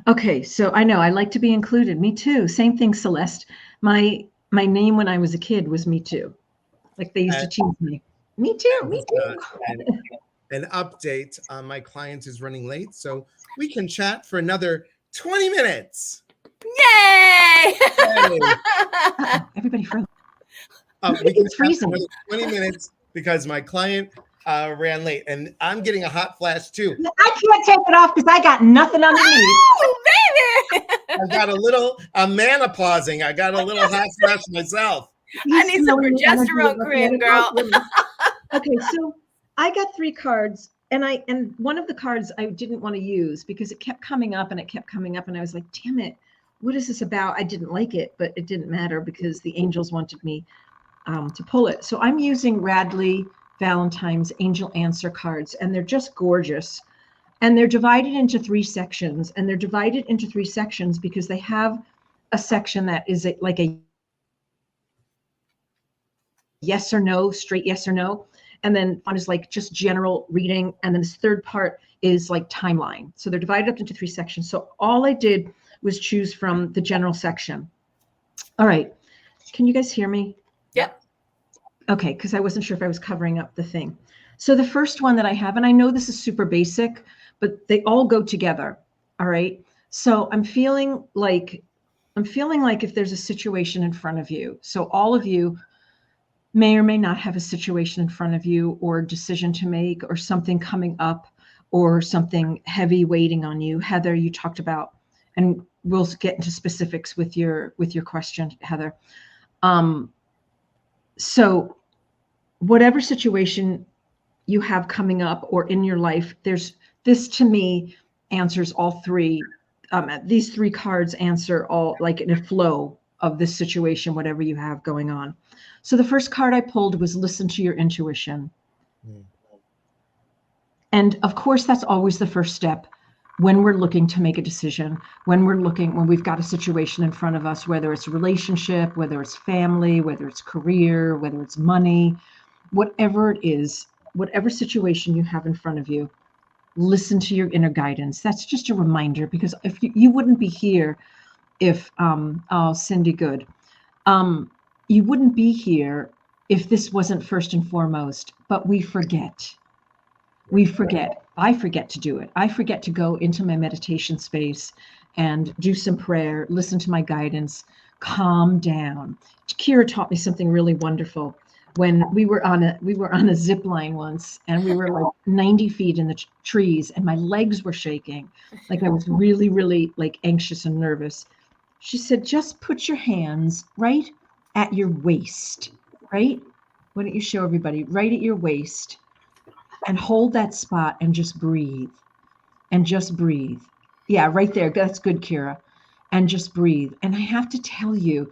[SPEAKER 2] Okay, so I know I like to be included. Me too. Same thing, Celeste. My name when I was a kid was Me Too. Like they used to tease me. Me too. Me too.
[SPEAKER 3] An update on my client is running late, so we can chat for another 20 minutes.
[SPEAKER 1] Yay!
[SPEAKER 2] Everybody froze.
[SPEAKER 3] We can chat for another 20 minutes because my client ran late, and I'm getting a hot flash too.
[SPEAKER 2] I can't take it off because I got nothing underneath.
[SPEAKER 1] Oh, baby!
[SPEAKER 3] I got I'm manopausing. I got a little hot flash myself.
[SPEAKER 1] I need some progesterone cream, girl.
[SPEAKER 2] Okay, so I got 3 cards, and one of the cards I didn't want to use because it kept coming up and it kept coming up, and I was like, damn it, what is this about? I didn't like it, but it didn't matter because the angels wanted me to pull it. So I'm using Radley Valentine's Angel Answer cards, and they're just gorgeous. And they're divided into 3 sections, and they're divided into 3 sections because they have a section that is like a yes or no, straight yes or no. And then one is like just general reading. And then this third part is like timeline. So they're divided up into 3 sections. So all I did was choose from the general section. All right. Can you guys hear me?
[SPEAKER 1] Yep.
[SPEAKER 2] Okay, because I wasn't sure if I was covering up the thing. So the first one that I have, and I know this is super basic, but they all go together. All right. So I'm feeling like if there's a situation in front of you. So all of you may or may not have a situation in front of you, or a decision to make, or something coming up, or something heavy waiting on you. Heather, you talked about, and we'll get into specifics with your question, Heather. So whatever situation you have coming up or in your life, this to me answers all 3. These 3 cards answer all, like in a flow of this situation, whatever you have going on. So the first card I pulled was listen to your intuition. And of course, that's always the first step when we're looking to make a decision, when we've got a situation in front of us, whether it's a relationship, whether it's family, whether it's career, whether it's money, whatever it is, whatever situation you have in front of you, listen to your inner guidance. That's just a reminder, because if you wouldn't be here if oh, Cindy, good. You wouldn't be here if this wasn't first and foremost, but we forget. We forget. I forget to do it. I forget to go into my meditation space and do some prayer, listen to my guidance, calm down. Kyra taught me something really wonderful. When we were on a zip line once, and we were like 90 feet in the trees, and my legs were shaking, like I was really, really like anxious and nervous. She said, just put your hands right at your waist, right? Why don't you show everybody? Right at your waist, and hold that spot and just breathe. And just breathe. Yeah, right there. That's good, Kyra. And just breathe. And I have to tell you,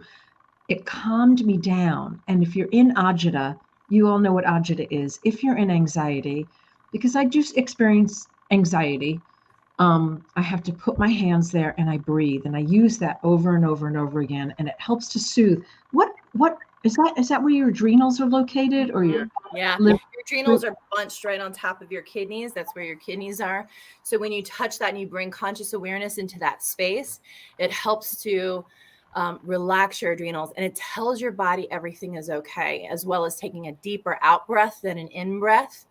[SPEAKER 2] it calmed me down. And if you're in agita, you all know what agita is. If you're in anxiety, because I do experience anxiety, I have to put my hands there and I breathe, and I use that over and over and over again, and it helps to soothe. What is that? Is that where your adrenals are located, or your
[SPEAKER 1] yeah,
[SPEAKER 2] liver?
[SPEAKER 1] your adrenals are bunched right on top of your kidneys. That's where your kidneys are. So when you touch that and you bring conscious awareness into that space, it helps to relax your adrenals, and it tells your body everything is okay, as well as taking a deeper out breath than an in breath.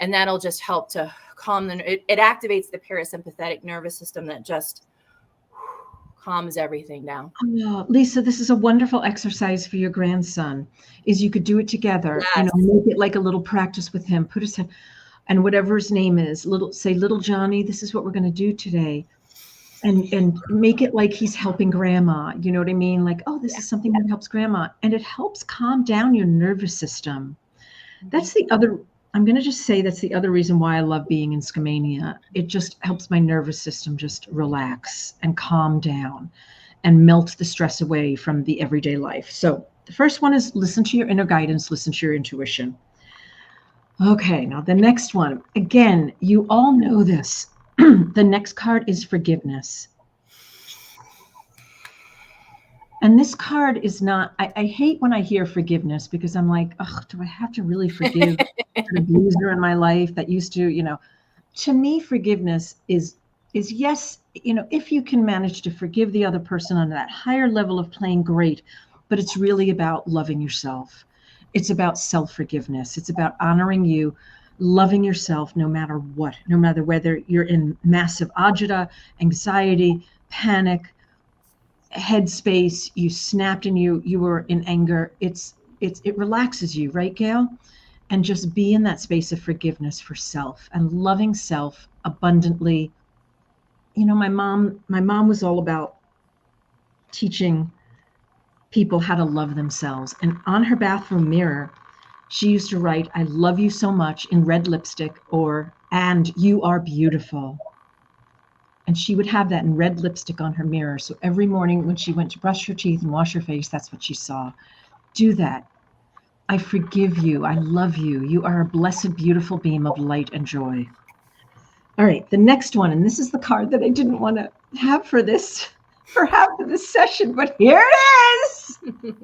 [SPEAKER 1] And that'll just help to calm it activates the parasympathetic nervous system that just calms everything down.
[SPEAKER 2] Oh, Lisa, this is a wonderful exercise for your grandson. Is you could do it together.
[SPEAKER 1] Yes.
[SPEAKER 2] Make it like a little practice with him. Put his head, and whatever his name is, little Johnny, this is what we're going to do today. And make it like he's helping grandma. You know what I mean? Like, oh, this is something that helps grandma. And it helps calm down your nervous system. That's the other, I'm going to just say that's the other reason why I love being in Skamania. It just helps my nervous system just relax and calm down and melt the stress away from the everyday life. So the first one is listen to your inner guidance, listen to your intuition. Okay, now the next one, again, you all know this. The next card is forgiveness. And this card is not, I hate when I hear forgiveness, because I'm like, oh, do I have to really forgive an abuser in my life that used to, to me, forgiveness is yes, if you can manage to forgive the other person on that higher level of playing, great, but it's really about loving yourself. It's about self-forgiveness. It's about honoring you, loving yourself no matter what, no matter whether you're in massive agita, anxiety, panic, headspace, you snapped and you were in anger. It relaxes you, right, Gail? And just be in that space of forgiveness for self and loving self abundantly. My mom was all about teaching people how to love themselves. And on her bathroom mirror, she used to write, I love you so much, in red lipstick, and you are beautiful. And she would have that in red lipstick on her mirror. So every morning when she went to brush her teeth and wash her face, that's what she saw. Do that. I forgive you. I love you. You are a blessed, beautiful beam of light and joy. All right, the next one, and this is the card that I didn't want to have for half of this session, but here it is.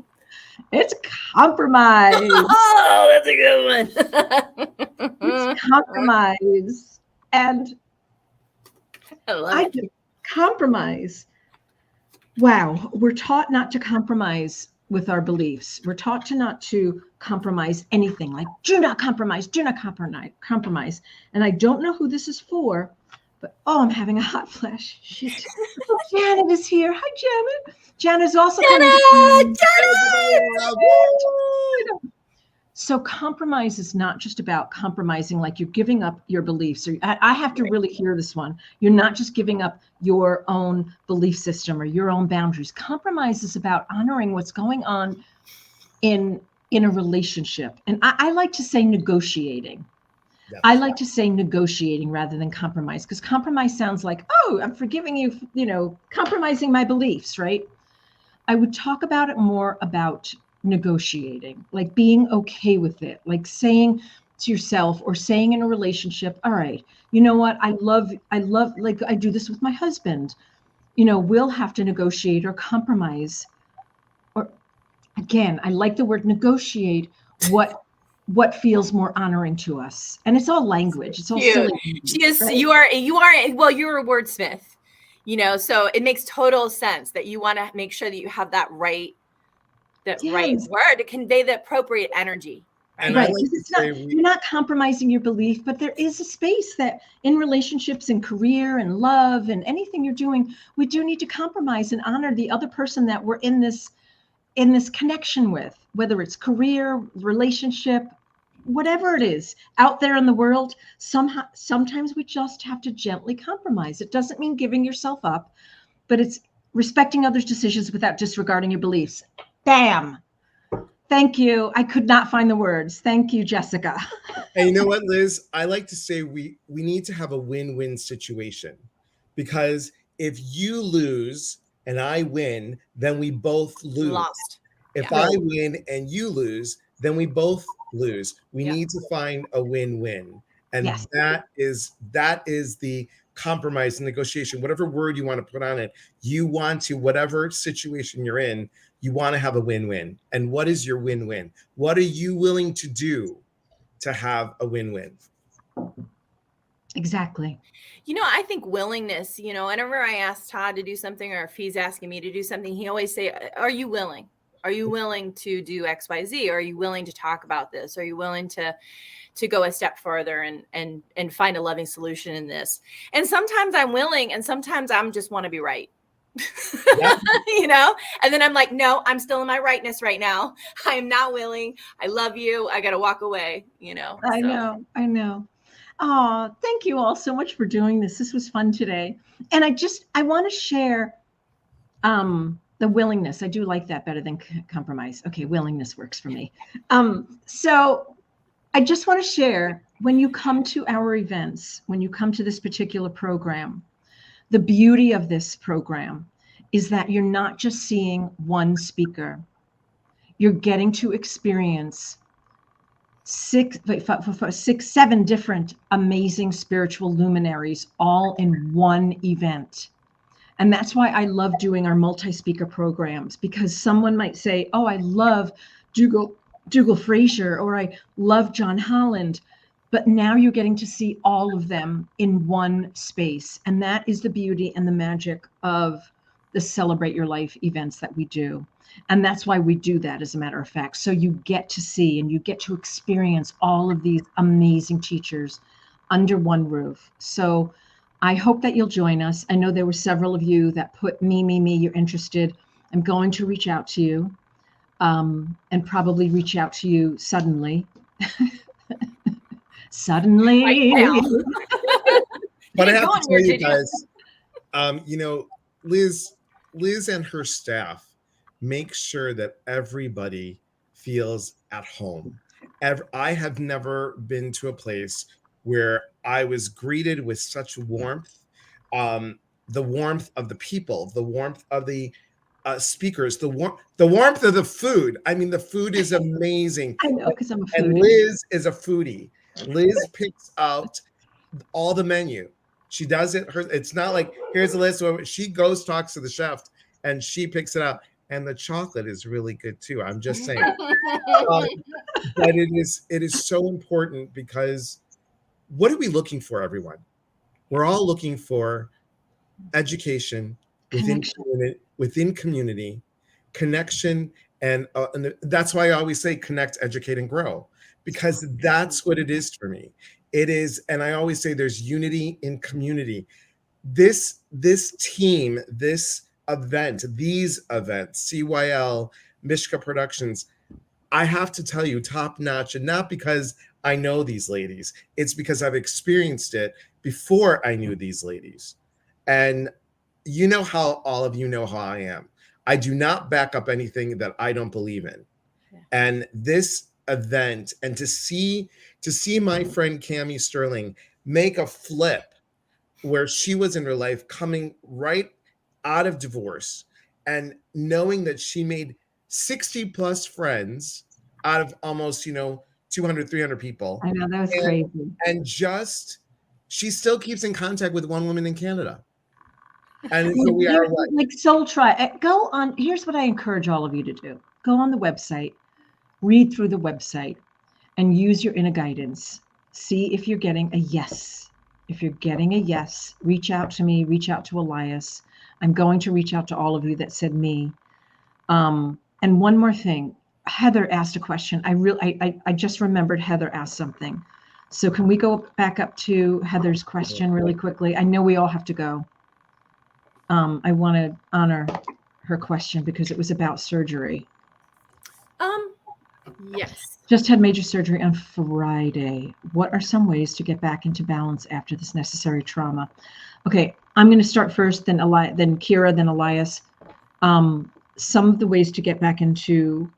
[SPEAKER 2] It's compromise.
[SPEAKER 1] Oh, that's a good one.
[SPEAKER 2] It's compromise. And I do compromise. Wow, we're taught not to compromise with our beliefs. We're taught not to compromise anything. Like, do not compromise, do not compromise. And I don't know who this is for, but I'm having a hot flash. Janet is here. Hi, Janet. Janet's also coming. So compromise is not just about compromising, like you're giving up your beliefs. Or I have to really hear this one. You're not just giving up your own belief system or your own boundaries. Compromise is about honoring what's going on in a relationship. And I like to say negotiating. Yes. I like to say negotiating rather than compromise, because compromise sounds like, oh, I'm forgiving you, compromising my beliefs, right? I would talk about it more about negotiating, like being okay with it, like saying to yourself or saying in a relationship, all right, you know what? I love, like I do this with my husband, we'll have to negotiate or compromise. Or again, I like the word negotiate, what what feels more honoring to us. And it's all language. It's all
[SPEAKER 1] Cute.
[SPEAKER 2] silly.
[SPEAKER 1] She is,
[SPEAKER 2] right?
[SPEAKER 1] you are, well, you're a wordsmith, so it makes total sense that you want to make sure that you have that right word to convey the appropriate energy.
[SPEAKER 3] And
[SPEAKER 2] right.
[SPEAKER 3] I like to say
[SPEAKER 2] you're not compromising your belief, but there is a space that in relationships and career and love and anything you're doing, we do need to compromise and honor the other person that we're in this connection with, whether it's career, relationship, whatever it is out there in the world. Sometimes we just have to gently compromise. It doesn't mean giving yourself up, but it's respecting others' decisions without disregarding your beliefs. Bam. Thank you. I could not find the words. Thank you, Jessica.
[SPEAKER 3] And you know what, Liz? I like to say we need to have a win-win situation, because if you lose and I win, then we both lose.
[SPEAKER 1] Lost.
[SPEAKER 3] If I win and you lose, then we both lose. We need to find a win-win. And that is the compromise and negotiation, whatever word you want to put on it. You want to, whatever situation you're in, you want to have a win-win. And what is your win-win? What are you willing to do to have a win-win?
[SPEAKER 2] Exactly.
[SPEAKER 1] I think willingness, whenever I ask Todd to do something, or if he's asking me to do something, he always say, are you willing? Are you willing to do X, Y, Z? Are you willing to talk about this? Are you willing to go a step further and find a loving solution in this? And sometimes I'm willing, and sometimes I'm just want to be right. And then I'm like, no, I'm still in my rightness right now. I am not willing. I love you. I got to walk away,
[SPEAKER 2] I know. Oh, thank you all so much for doing this. This was fun today. And I want to share the willingness. I do like that better than compromise. Okay, willingness works for me. So I just want to share, when you come to our events, when you come to this particular program, the beauty of this program is that you're not just seeing one speaker. You're getting to experience 7 different amazing spiritual luminaries all in one event. And that's why I love doing our multi-speaker programs, because someone might say, oh, I love Dougal Fraser, or I love John Holland. But now you're getting to see all of them in one space. And that is the beauty and the magic of the Celebrate Your Life events that we do. And that's why we do that, as a matter of fact. So you get to see and you get to experience all of these amazing teachers under one roof. So I hope that you'll join us. I know there were several of you that put me, you're interested. I'm going to reach out to you and probably reach out to you suddenly. Suddenly.
[SPEAKER 3] But I have to tell you guys, Liz and her staff make sure that everybody feels at home. I have never been to a place where I was greeted with such warmth, the warmth of the people, the warmth of the speakers, the warmth of the food. I mean, the food is amazing.
[SPEAKER 2] I know, because I'm a foodie.
[SPEAKER 3] And Liz is a foodie. Liz picks out all the menu. She does it. It's not like, here's a list. She goes, talks to the chef, and she picks it out. And the chocolate is really good too. I'm just saying. But it is so important, because what are we looking for, everyone? We're all looking for education within community, connection, and that's why I always say connect, educate, and grow, because that's what it is for me. It is, and I always say there's unity in community. This team, this event, these events, CYL, Mishka Productions, I have to tell you, top notch, and not because I know these ladies. It's because I've experienced it before I knew these ladies. And you know how all of you know how I am. I do not back up anything that I don't believe in. Yeah. And this event, and to see my friend Cammie Sterling make a flip where she was in her life coming right out of divorce, and knowing that she made 60 plus friends out of almost 200, 300 people.
[SPEAKER 2] I know, that was crazy.
[SPEAKER 3] And she still keeps in contact with one woman in Canada. And so we are
[SPEAKER 2] like Soul Tribe. Go on. Here's what I encourage all of you to do. Go on the website, read through the website, and use your inner guidance. See if you're getting a yes. If you're getting a yes, reach out to me, reach out to Elias. I'm going to reach out to all of you that said me. And one more thing, Heather asked a question. I just remembered Heather asked something. So can we go back up to Heather's question really quickly? I know we all have to go. I want to honor her question because it was about surgery.
[SPEAKER 1] Yes.
[SPEAKER 2] Just had major surgery on Friday. What are some ways to get back into balance after this necessary trauma? Okay, I'm going to start first, then Kyra, then Elias. Some of the ways to get back into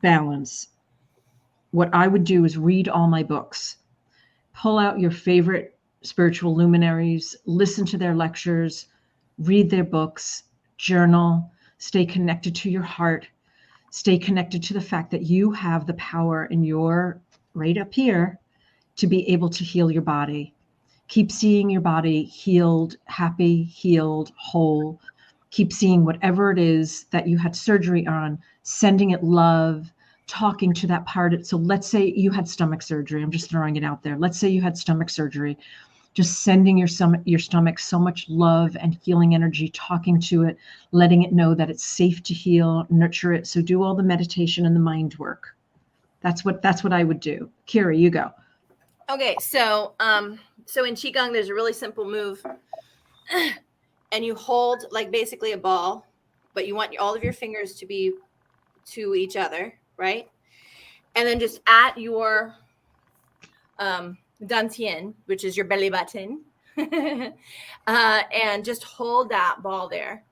[SPEAKER 2] balance. What I would do is read all my books. Pull out your favorite spiritual luminaries, listen to their lectures, read their books, journal, stay connected to your heart, stay connected to the fact that you have the power in your right up here to be able to heal your body. Keep seeing your body healed, happy, healed, whole. Keep seeing whatever it is that you had surgery on, sending it love, talking to that part. So let's say you had stomach surgery. I'm just throwing it out there. Let's say you had stomach surgery. Just sending your stomach so much love and healing energy, talking to it, letting it know that it's safe to heal, nurture it. So do all the meditation and the mind work. That's what I would do. Kyra, you go.
[SPEAKER 1] Okay, so in Qigong, there's a really simple move, and you hold like basically a ball, but you want all of your fingers to be to each other, right? And then just at your dantian, which is your belly button, and just hold that ball there.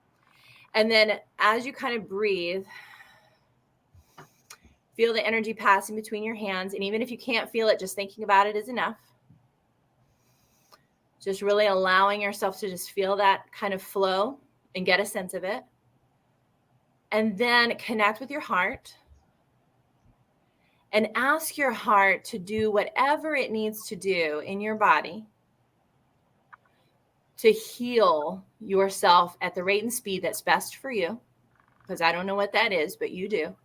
[SPEAKER 1] And then as you kind of breathe, feel the energy passing between your hands. And even if you can't feel it, just thinking about it is enough. Just really allowing yourself to just feel that kind of flow and get a sense of it. And then connect with your heart and ask your heart to do whatever it needs to do in your body to heal yourself at the rate and speed that's best for you. Because I don't know what that is, but you do.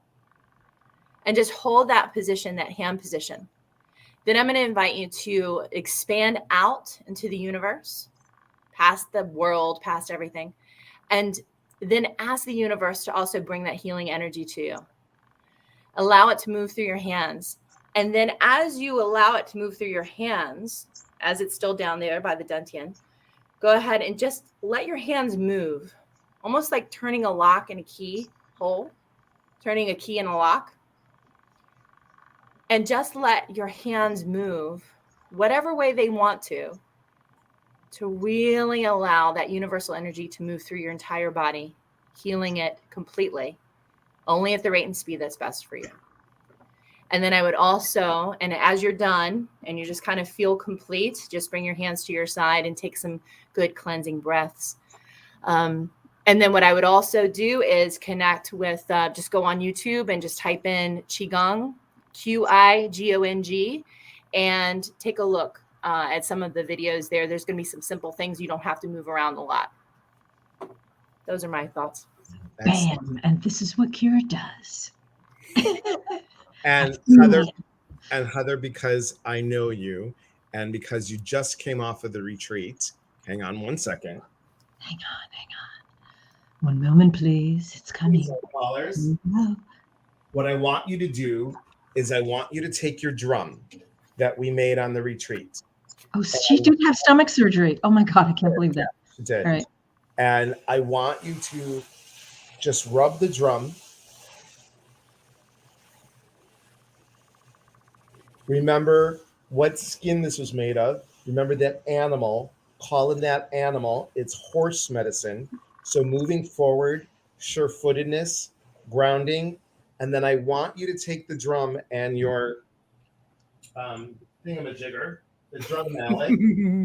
[SPEAKER 1] And just hold that position, that hand position. Then I'm going to invite you to expand out into the universe, past the world, past everything. And then ask the universe to also bring that healing energy to you. Allow it to move through your hands. And then as you allow it to move through your hands, as it's still down there by the dantian, go ahead and just let your hands move, almost like turning a lock in a key hole, turning a key in a lock. And just let your hands move whatever way they want to really allow that universal energy to move through your entire body, healing it completely, only at the rate and speed that's best for you. And then I would also, and as you're done and you just kind of feel complete, just bring your hands to your side and take some good cleansing breaths. And then what I would also do is connect with, just go on YouTube and just type in Qigong, Qigong, and take a look at some of the videos there. There's going to be some simple things. You don't have to move around a lot. Those are my thoughts.
[SPEAKER 2] Bam. And this is what Kyra does.
[SPEAKER 3] And Heather, because I know you and because you just came off of the retreat, hang on one second.
[SPEAKER 2] Hang on. One moment, please. It's coming.
[SPEAKER 3] Callers, what I want you to do is I want you to take your drum that we made on the retreat.
[SPEAKER 2] Oh, she did have stomach surgery. Oh my God, I can't believe that.
[SPEAKER 3] She did.
[SPEAKER 2] All right.
[SPEAKER 3] And I want you to just rub the drum. Remember what skin this was made of. Remember that animal. Call in that animal. It's horse medicine. So moving forward, sure-footedness, grounding. And then I want you to take the drum and your thingamajigger, the drum mallet.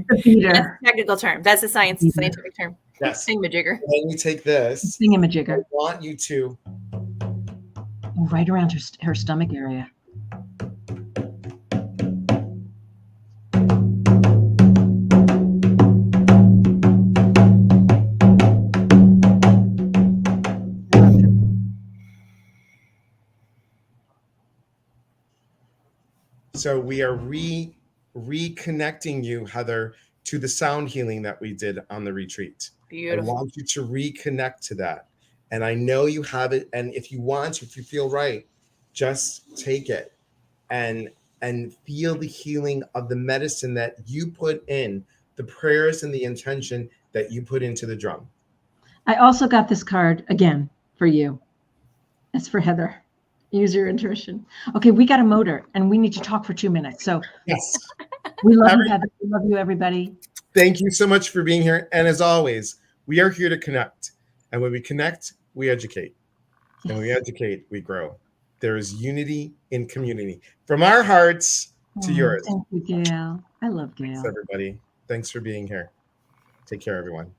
[SPEAKER 1] That's a technical term. That's a scientific term.
[SPEAKER 3] Yes.
[SPEAKER 1] Thingamajigger.
[SPEAKER 3] Then you take this.
[SPEAKER 2] Thingamajigger.
[SPEAKER 3] I want you to.
[SPEAKER 2] Right around her stomach area.
[SPEAKER 3] So we are reconnecting you, Heather, to the sound healing that we did on the retreat.
[SPEAKER 1] Beautiful.
[SPEAKER 3] I want you to reconnect to that. And I know you have it. And if you want, if you feel right, just take it and feel the healing of the medicine that you put in, the prayers and the intention that you put into the drum.
[SPEAKER 2] I also got this card again for you. It's for Heather. Use your intuition. Okay, we got a motor and we need to talk for 2 minutes. So
[SPEAKER 3] yes,
[SPEAKER 2] we love you, Heather. We love you, everybody.
[SPEAKER 3] Thank you so much for being here. And as always, we are here to connect. And when we connect, we educate. Yes. And when we educate, we grow. There is unity in community. From our hearts to yours.
[SPEAKER 2] Thank you, Gail. I love Gail.
[SPEAKER 3] Thanks, everybody. Thanks for being here. Take care, everyone.